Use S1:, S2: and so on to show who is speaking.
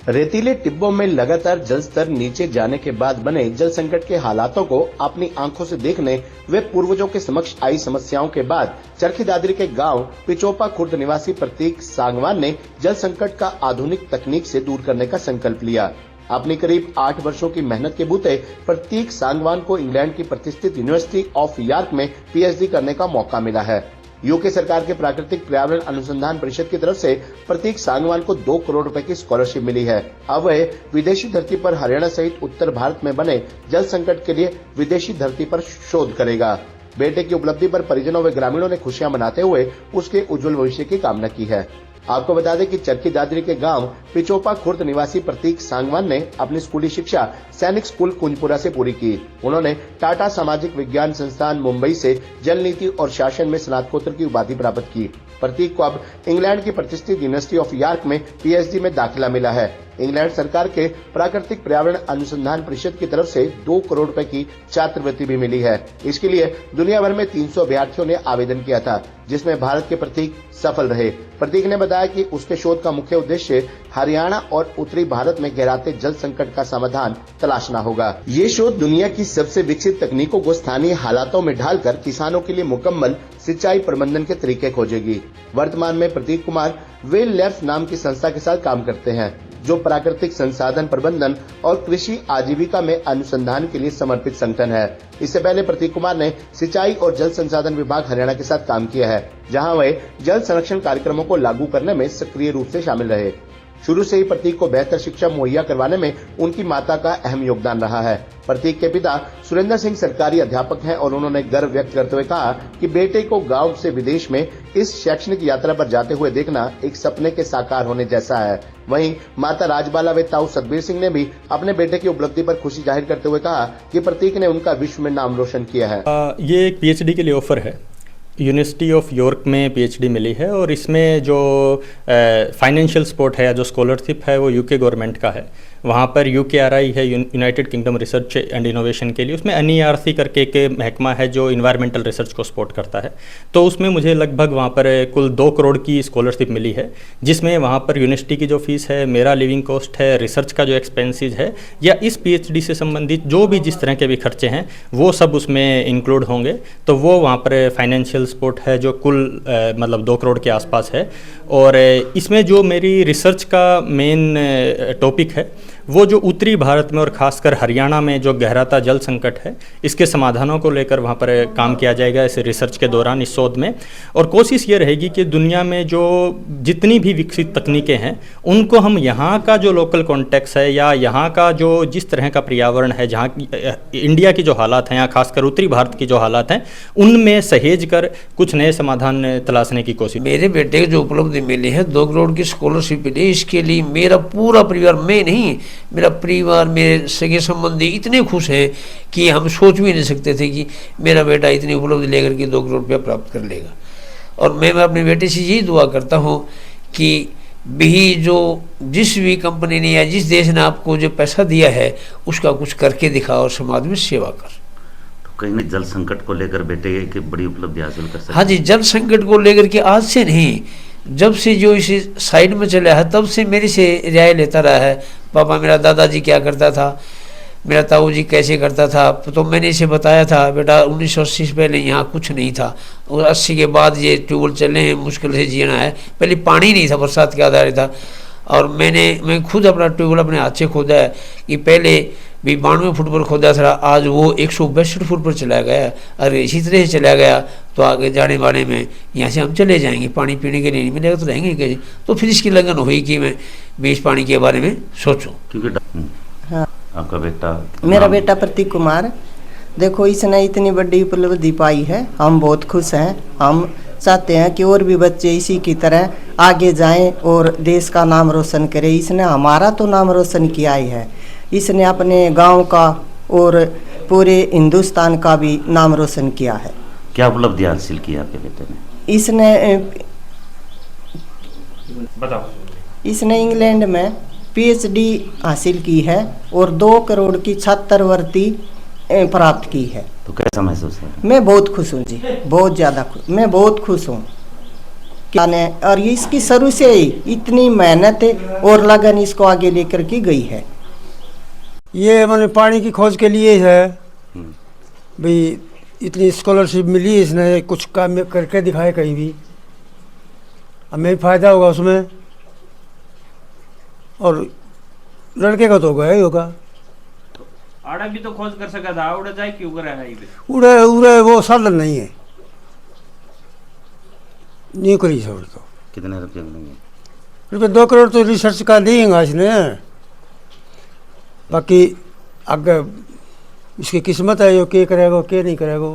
S1: रेतीले टिब्बों में लगातार जल स्तर नीचे जाने के बाद बने जल संकट के हालातों को अपनी आंखों से देखने वे पूर्वजों के समक्ष आई समस्याओं के बाद चरखी दादरी के गांव पिचोपा खुर्द निवासी प्रतीक सांगवान ने जल संकट का आधुनिक तकनीक से दूर करने का संकल्प लिया। अपनी करीब 8 वर्षों की मेहनत के बूते प्रतीक सांगवान को इंग्लैंड की प्रतिष्ठित यूनिवर्सिटी ऑफ यॉर्क में पीएचडी करने का मौका मिला है। यूके सरकार के प्राकृतिक पर्यावरण अनुसंधान परिषद की तरफ से प्रतीक सांगवान को 2 करोड़ रुपए की स्कॉलरशिप मिली है। अब वह विदेशी धरती पर हरियाणा सहित उत्तर भारत में बने जल संकट के लिए विदेशी धरती पर शोध करेगा। बेटे की उपलब्धि पर परिजनों व ग्रामीणों ने खुशियां मनाते हुए उसके उज्जवल भविष्य की कामना की है। आपको बता दें कि चरखी दादरी के गांव पिचोपा खुर्द निवासी प्रतीक सांगवान ने अपनी स्कूली शिक्षा सैनिक स्कूल कुंजपुरा से पूरी की। उन्होंने टाटा सामाजिक विज्ञान संस्थान मुंबई से जल नीति और शासन में स्नातकोत्तर की उपाधि प्राप्त की। प्रतीक को अब इंग्लैंड की प्रतिष्ठित यूनिवर्सिटी ऑफ यॉर्क में पीएचडी में दाखिला मिला है। इंग्लैंड सरकार के प्राकृतिक पर्यावरण अनुसंधान परिषद की तरफ से 2 करोड़ रुपए की छात्रवृत्ति भी मिली है। इसके लिए दुनिया भर में 300 अभ्यर्थियों ने आवेदन किया था, जिसमें भारत के प्रतीक सफल रहे। प्रतीक ने बताया कि उसके शोध का मुख्य उद्देश्य हरियाणा और उत्तरी भारत में गहराते जल संकट का समाधान तलाशना होगा। ये शोध दुनिया की सबसे विकसित तकनीकों को स्थानीय हालातों में ढालकर किसानों के लिए मुकम्मल सिंचाई प्रबंधन के तरीके खोजेगी। वर्तमान में प्रतीक कुमार वेल लैब्स नाम की संस्था के साथ काम करते हैं, जो प्राकृतिक संसाधन प्रबंधन और कृषि आजीविका में अनुसंधान के लिए समर्पित संगठन है। इससे पहले प्रतीक कुमार ने सिंचाई और जल संसाधन विभाग हरियाणा के साथ काम किया है, जहां वे जल संरक्षण कार्यक्रमों को लागू करने में सक्रिय रूप से शामिल रहे। शुरू से ही प्रतीक को बेहतर शिक्षा मुहैया करवाने में उनकी माता का अहम योगदान रहा है। प्रतीक के पिता सुरेंद्र सिंह सरकारी अध्यापक हैं और उन्होंने गर्व व्यक्त करते हुए कहा कि बेटे को गांव से विदेश में इस शैक्षणिक यात्रा पर जाते हुए देखना एक सपने के साकार होने जैसा है। वहीं माता राजबाला व ताऊ सतबीर सिंह ने भी अपने बेटे की उपलब्धि पर खुशी जाहिर करते हुए कहा कि प्रतीक ने उनका विश्व में नाम रोशन किया है।
S2: ये एक पीएचडी के लिए ऑफर है। यूनिवर्सिटी ऑफ यॉर्क में पीएचडी मिली है और इसमें जो फाइनेंशियल सपोर्ट है, जो स्कॉलरशिप है, वो यूके गवर्नमेंट का है। वहाँ पर UKRI है, United kingdom research and innovation के लिए। उसमें NERC करके एक महकमा है जो इन्वायरमेंटल रिसर्च को सपोर्ट करता है। तो उसमें मुझे लगभग वहाँ पर कुल 2 करोड़ की स्कॉलरशिप मिली है, जिसमें वहाँ पर यूनिवर्सिटी की जो फीस है, मेरा लिविंग कॉस्ट है, रिसर्च का जो एक्सपेंसेस है, या इस PhD से संबंधित जो भी जिस तरह के भी खर्चे हैं वो सब उसमें इंक्लूड होंगे। तो वो वहाँ पर फाइनेंशियल सपोर्ट है जो कुल मतलब 2 करोड़ के आसपास है। और इसमें जो मेरी रिसर्च का मेन टॉपिक है वो जो उत्तरी भारत में और ख़ासकर हरियाणा में जो गहराता जल संकट है, इसके समाधानों को लेकर वहाँ पर काम किया जाएगा इस रिसर्च के दौरान, इस शोध में। और कोशिश ये रहेगी कि दुनिया में जो जितनी भी विकसित तकनीकें हैं उनको हम यहाँ का जो लोकल कॉन्टेक्स्ट है या यहाँ का जो जिस तरह का पर्यावरण है, जहाँ इंडिया की जो हालात हैं या खासकर उत्तरी भारत की जो हालात हैं, उनमें सहेज कर कुछ नए समाधान तलाशने की कोशिश।
S3: मेरे बेटे को जो उपलब्धि मिली है, 2 करोड़ की स्कॉलरशिप मिली, इसके लिए मेरा पूरा परिवार, मैं नहीं, मेरा परिवार, मेरे सगे संबंधी इतने खुश हैं कि हम सोच भी नहीं सकते थे कि मेरा बेटा इतनी उपलब्धि लेकर के 2 करोड़ रुपया प्राप्त कर लेगा। और मैं अपने बेटे से यही दुआ करता हूँ कि भी जो जिस भी कंपनी ने या जिस देश ने आपको जो पैसा दिया है उसका कुछ करके दिखा और समाज में सेवा कर।
S4: तो कहीं जल संकट को लेकर बेटे की बड़ी उपलब्धि हासिल कर सकते।
S3: हाँ जी, जल संकट को लेकर के आज से नहीं, जब से जो इस साइड में चला है तब से मेरे से राय लेता रहा है। पापा, मेरा दादाजी क्या करता था, मेरा ताऊ जी कैसे करता था, तो मैंने इसे बताया था, बेटा 1980 से पहले यहाँ कुछ नहीं था और 80 के बाद ये ट्यूबवेल चले हैं, मुश्किल से जीना है। पहले पानी नहीं था, बरसात के आधार था। और मैं खुद अपना ट्यूबवेल अपने हाथ से खोदा है कि पहले भी 92 फुट पर खोदा था, आज वो 162 फुट पर चला गया। अगर इसी तरह से चला गया तो आगे जाने वाले में यहाँ से हम चले जाएंगे, पानी पीने के लिए नहीं मिलेगा तो रहेंगे कैसे। तो फिर इसकी लगन हुई कि मैं बीच पानी के बारे में सोचूं।
S4: क्योंकि
S5: हाँ,
S4: आपका बेटा,
S5: मेरा बेटा प्रतीक कुमार, देखो इसने इतनी बड़ी उपलब्धि पाई है, हम बहुत खुश हैं। हम चाहते हैं कि और भी बच्चे इसी की तरह आगे जाएं और देश का नाम रोशन करें। इसने हमारा तो नाम रोशन किया ही है, इसने अपने गांव का और पूरे हिंदुस्तान का भी नाम रोशन किया है।
S4: क्या उपलब्धि हासिल की आपके बेटे ने?
S5: इसने इंग्लैंड में पीएचडी हासिल की है और 2 करोड़ की छात्रवृत्ति प्राप्त की है।
S4: तो कैसा महसूस है?
S5: मैं बहुत खुश हूँ जी, बहुत ज़्यादा खुश। मैं बहुत खुश हूँ और ये इसकी शुरू से ही इतनी मेहनत और लगन इसको आगे लेकर की गई है।
S6: ये मैंने पानी की खोज के लिए है भाई, इतनी स्कॉलरशिप मिली, इसने कुछ काम करके दिखाए कहीं भी, हमें फ़ायदा होगा उसमें, और लड़के का तो होगा ही होगा।
S7: आड़ा भी तो खोज कर सका था, उड़ा जाए क्यों कर रहा है ये?
S6: उड़े उड़े वो साधन नहीं है, नहीं करी सब तो।
S4: कितने रुपये मिलेंगे?
S6: रुपये 2 करोड़ तो रिसर्च का देंगे इसने, बाकी आगे इसकी किस्मत है, यो क्या करेगा क्या नहीं करेगा।